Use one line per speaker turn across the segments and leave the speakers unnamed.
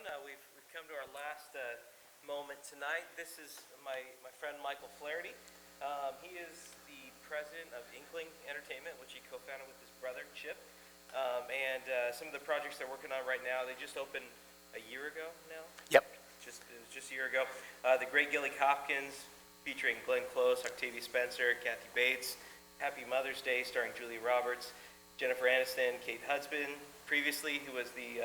We've come to our last moment tonight. This is my friend Michael Flaherty. He is the president of Inklings Entertainment, which he co-founded with his brother Chip. Some of the projects they're working on right now, they just opened a year ago now.
Yep.
It was just a year ago. The Great Gilly Hopkins, featuring Glenn Close, Octavia Spencer, Kathy Bates. Happy Mother's Day, starring Julia Roberts, Jennifer Aniston, Kate Hudson. Previously, he was the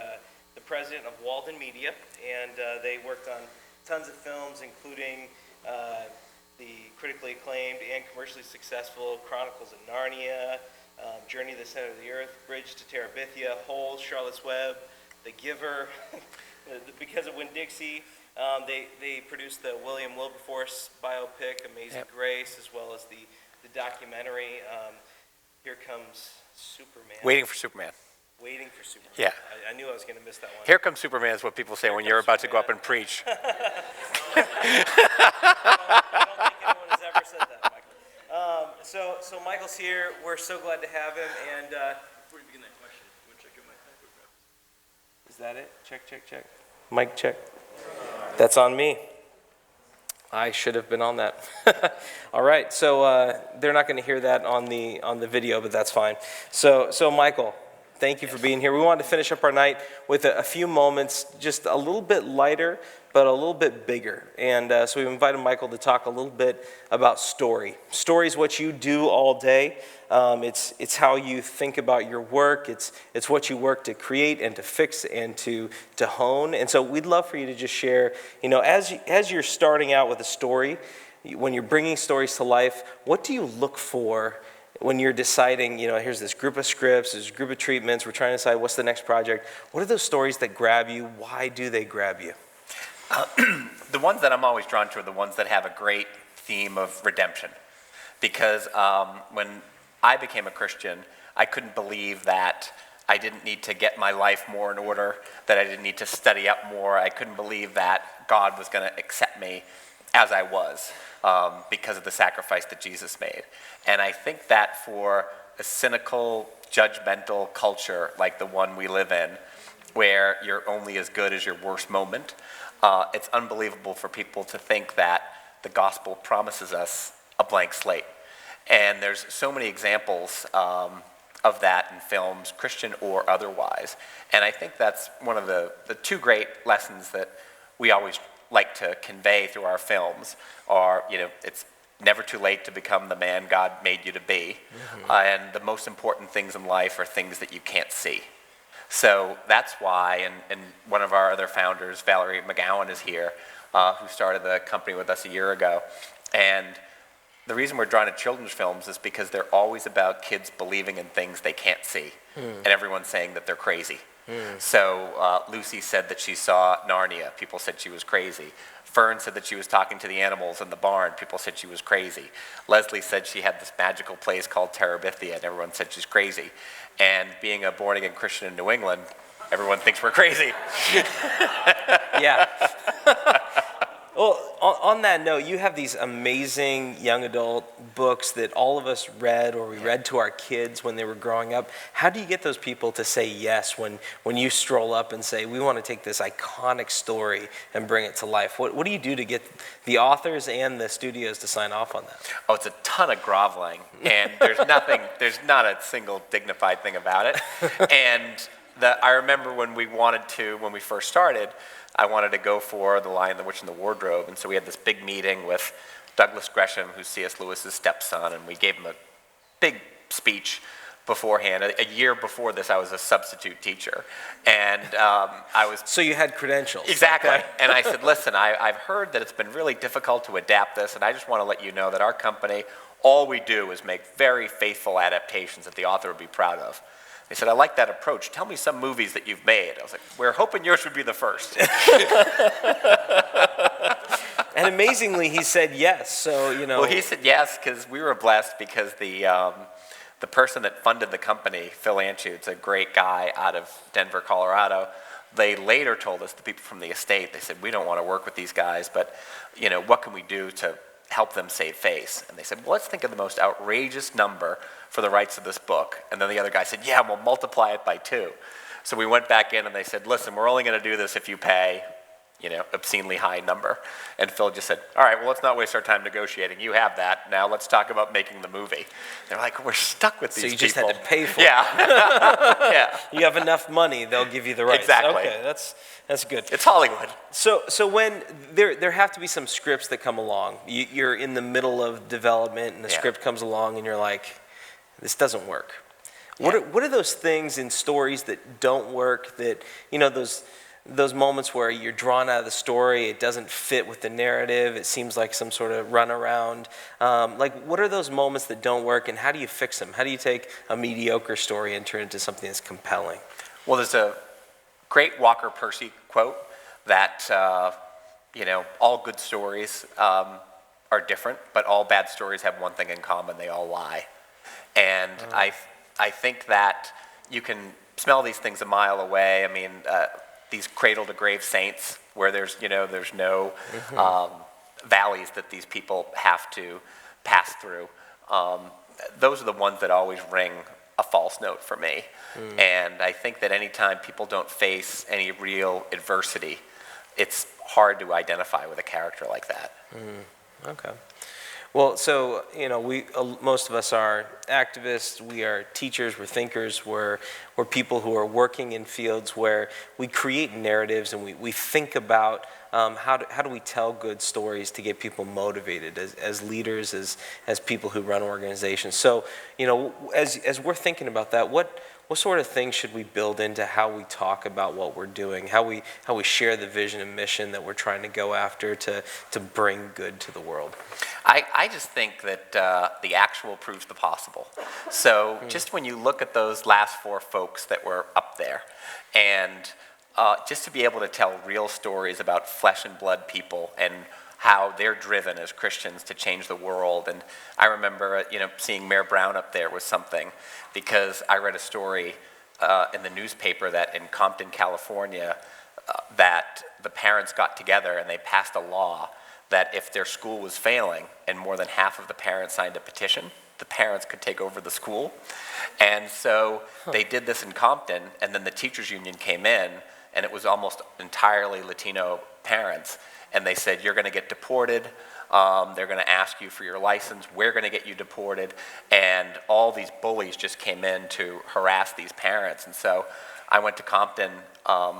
president of Walden Media, and they worked on tons of films, including the critically acclaimed and commercially successful Chronicles of Narnia, Journey to the Center of the Earth, Bridge to Terabithia, Holes, Charlotte's Web, The Giver, Because of Winn-Dixie. They produced the William Wilberforce biopic, Amazing Grace, as well as the documentary, Here Comes Superman.
Waiting for Superman.
Waiting for Superman.
Yeah.
I knew I was going to miss that one.
Here Comes Superman is what people say when you're about to go up and preach.
I don't think anyone has ever said that, Michael. So Michael's here. We're so glad to have him. And
Before you begin that question, you want to check in my typograph?
is that it? Check. Mic check. That's on me. I should have been on that. All right. So they're not going to hear that on the video, but that's fine. So Michael, thank you for being here. We wanted to finish up our night with a few moments, just a little bit lighter, but a little bit bigger. And so we've invited Michael to talk a little bit about story. Story is what you do all day. It's how you think about your work. It's what you work to create and to fix and to hone. And so we'd love for you to just share, as you're starting out with a story, when you're bringing stories to life, what do you look for when you're deciding, here's this group of scripts, there's a group of treatments, we're trying to decide what's the next project. What are those stories that grab you? Why do they grab you?
The ones that I'm always drawn to are the ones that have a great theme of redemption. Because when I became a Christian, I couldn't believe that I didn't need to get my life more in order, that I didn't need to study up more. I couldn't believe that God was going to accept me as I was because of the sacrifice that Jesus made. And I think that for a cynical, judgmental culture like the one we live in, where you're only as good as your worst moment, it's unbelievable for people to think that the gospel promises us a blank slate. And there's so many examples of that in films, Christian or otherwise. And I think that's one of the two great lessons that we always like to convey through our films are, it's never too late to become the man God made you to be. Mm-hmm. And the most important things in life are things that you can't see. So that's why, and one of our other founders, Valerie McGowan, is here, who started the company with us a year ago. And the reason we're drawn to children's films is because they're always about kids believing in things they can't see, and everyone's saying that they're crazy. So Lucy said that she saw Narnia. People said she was crazy. Fern said that she was talking to the animals in the barn. People said she was crazy. Leslie said she had this magical place called Terabithia, and everyone said she's crazy. And being a born-again Christian in New England, everyone thinks we're crazy.
Yeah. Well, on that note, you have these amazing young adult books that all of us read or we read to our kids when they were growing up. How do you get those people to say yes when you stroll up and say, we want to take this iconic story and bring it to life? What do you do to get the authors and the studios to sign off on that?
Oh, it's a ton of groveling, and there's not a single dignified thing about it. And I remember when we first started, I wanted to go for The Lion, the Witch, and the Wardrobe, and so we had this big meeting with Douglas Gresham, who's C.S. Lewis's stepson, and we gave him a big speech beforehand. A year before this, I was a substitute teacher, and I was...
So you had credentials.
Exactly, and I said, listen, I've heard that it's been really difficult to adapt this, and I just want to let you know that our company, all we do is make very faithful adaptations that the author would be proud of. He said, I like that approach. Tell me some movies that you've made. I was like, we're hoping yours would be the first.
And amazingly, he said yes. So,
Well, he said yes because we were blessed because the person that funded the company, Phil Anschutz, a great guy out of Denver, Colorado, they later told us, the people from the estate, they said, we don't want to work with these guys, but, what can we do to help them save face? And they said, well, let's think of the most outrageous number for the rights of this book. And then the other guy said, yeah, we'll multiply it by 2. So we went back in and they said, listen, we're only going to do this if you pay, obscenely high number. And Phil just said, all right, well, let's not waste our time negotiating. You have that. Now let's talk about making the movie. They're like, we're stuck with these people.
So you just had to pay for it.
Yeah. Yeah.
You have enough money, they'll give you the rights.
Exactly.
Okay, that's good.
It's Hollywood.
So when there have to be some scripts that come along. You're in the middle of development and the script comes along and you're like, this doesn't work.
Yeah.
What are those things in stories that don't work, that, those moments where you're drawn out of the story, it doesn't fit with the narrative, it seems like some sort of runaround. What are those moments that don't work, and how do you fix them? How do you take a mediocre story and turn it into something that's compelling?
Well, there's a great Walker Percy quote that, all good stories are different, but all bad stories have one thing in common: they all lie. And I think that you can smell these things a mile away. I mean, these cradle-to-grave saints, where there's no valleys that these people have to pass through. Those are the ones that always ring a false note for me. And I think that anytime people don't face any real adversity, it's hard to identify with a character like that.
Okay. Well, so, most of us are activists, we are teachers, we're thinkers, we're people who are working in fields where we create narratives and we think about how do we tell good stories to get people motivated as leaders, as people who run organizations. So, as we're thinking about that, what sort of things should we build into how we talk about what we're doing, how we share the vision and mission that we're trying to go after to bring good to the world?
I just think that the actual proves the possible. So just when you look at those last four folks that were up there, and just to be able to tell real stories about flesh and blood people and how they're driven as Christians to change the world. And I remember, seeing Mayor Brown up there was something, because I read a story in the newspaper that in Compton, California, that the parents got together and they passed a law that if their school was failing and more than half of the parents signed a petition, the parents could take over the school. And so they did this in Compton, and then the teachers union came in, and it was almost entirely Latino parents. And they said, you're going to get deported. They're going to ask you for your license. We're going to get you deported. And all these bullies just came in to harass these parents. And so I went to Compton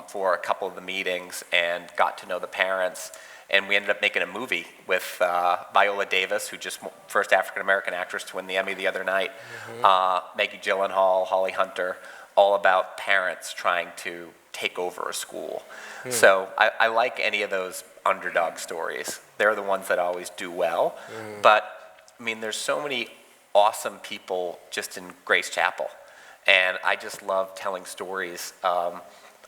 for a couple of the meetings and got to know the parents. And we ended up making a movie with Viola Davis, who just first African-American actress to win the Emmy the other night, Maggie Gyllenhaal, Holly Hunter, all about parents trying to take over a school. So I like any of those underdog stories. They're the ones that always do well. But, I mean, there's so many awesome people just in Grace Chapel. And I just love telling stories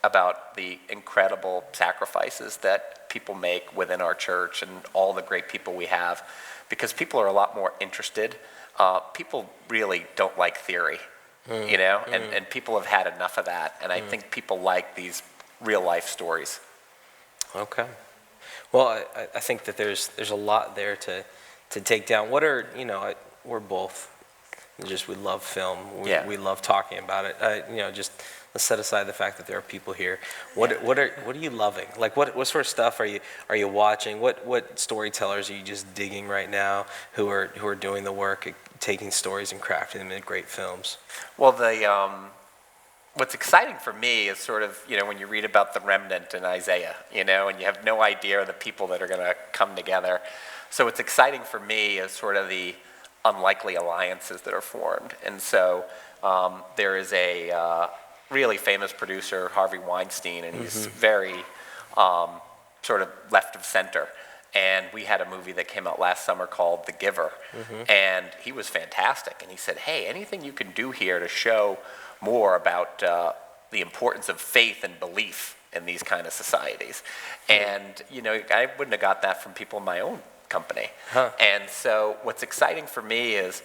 about the incredible sacrifices that people make within our church and all the great people we have, because people are a lot more interested. People really don't like theory, and people have had enough of that, and I think people like these real life stories.
Okay. Well, I think that there's a lot there to take down. What are, we're both we love film. We love talking about it. Just let's set aside the fact that there are people here. What are you loving? Like what sort of stuff are you watching? What storytellers are you just digging right now who are doing the work, taking stories and crafting them into great films?
Well, what's exciting for me is sort of, when you read about the remnant in Isaiah, and you have no idea of the people that are going to come together. So what's exciting for me is sort of the unlikely alliances that are formed. And so there is a really famous producer, Harvey Weinstein, and he's very sort of left of center. And we had a movie that came out last summer called The Giver. And he was fantastic. And he said, hey, anything you can do here to show more about the importance of faith and belief in these kind of societies. And, I wouldn't have got that from people in my own company. And so what's exciting for me is,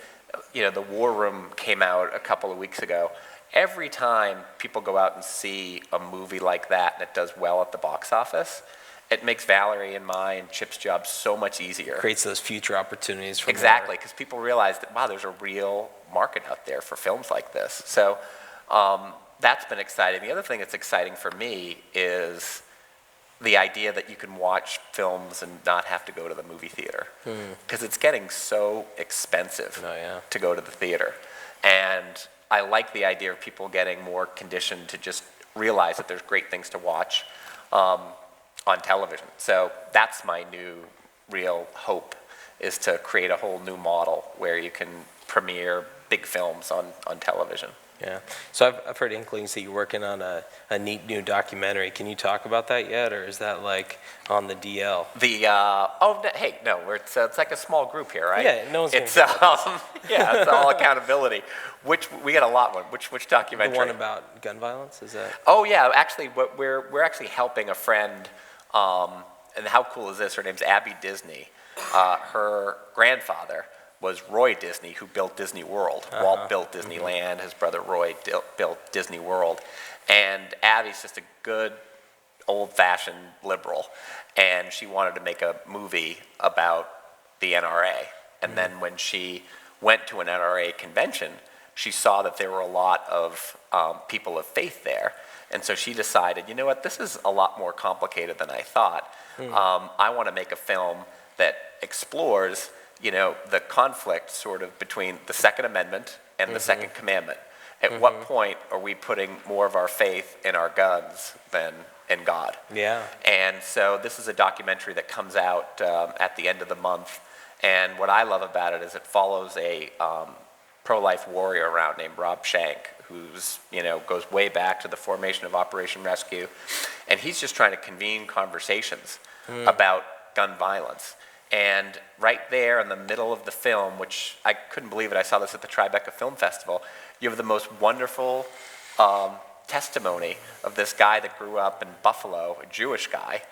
the War Room came out a couple of weeks ago. Every time people go out and see a movie like that and it does well at the box office, it makes Valerie and mine, Chip's job so much easier.
Creates those future opportunities for
exactly, because people realize that, wow, there's a real market out there for films like this. So that's been exciting. The other thing that's exciting for me is the idea that you can watch films and not have to go to the movie theater, because it's getting so expensive to go to the theater. And I like the idea of people getting more conditioned to just realize that there's great things to watch on television. So that's my new real hope, is to create a whole new model where you can premiere big films on television.
Yeah. So I've heard Inklings that you're working on a neat new documentary. Can you talk about that yet, or is that like on the DL?
It's like a small group here, right?
Yeah, no one's gonna
It's it's all accountability. We got a lot one. Which documentary?
The one about gun violence, is that?
Oh yeah, actually, we're actually helping a friend. And how cool is this? Her name's Abby Disney. Her grandfather was Roy Disney, who built Disney World. Walt built Disneyland. His brother Roy built Disney World. And Abby's just a good, old-fashioned liberal. And she wanted to make a movie about the NRA. And then when she went to an NRA convention, she saw that there were a lot of people of faith there. And so she decided, you know what, this is a lot more complicated than I thought. I want to make a film that explores the conflict sort of between the Second Amendment and the Second Commandment. At what point are we putting more of our faith in our guns than in God?
Yeah.
And so this is a documentary that comes out at the end of the month. And what I love about it is it follows a pro-life warrior around named Rob Shank, who's, goes way back to the formation of Operation Rescue. And he's just trying to convene conversations about gun violence. And right there in the middle of the film, which I couldn't believe it, I saw this at the Tribeca Film Festival, you have the most wonderful testimony of this guy that grew up in Buffalo, a Jewish guy,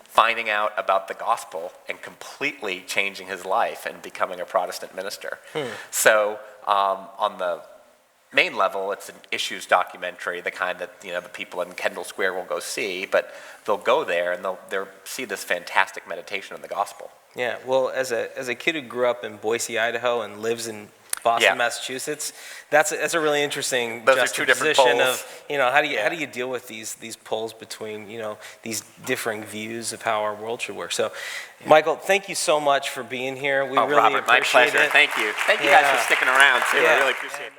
finding out about the gospel and completely changing his life and becoming a Protestant minister. So on the main level, it's an issues documentary, the kind that the people in Kendall Square will go see, but they'll go there and they'll see this fantastic meditation on the gospel.
Yeah, well, as a kid who grew up in Boise, Idaho, and lives in Boston, Massachusetts, that's a really interesting
Those are two different
juxtaposition
poles.
of how do you deal with these poles between these differing views of how our world should work. So, Michael, thank you so much for being here. We really
Robert,
appreciate
my pleasure.
it.
Thank you. Thank you guys for sticking around too. I really appreciate it.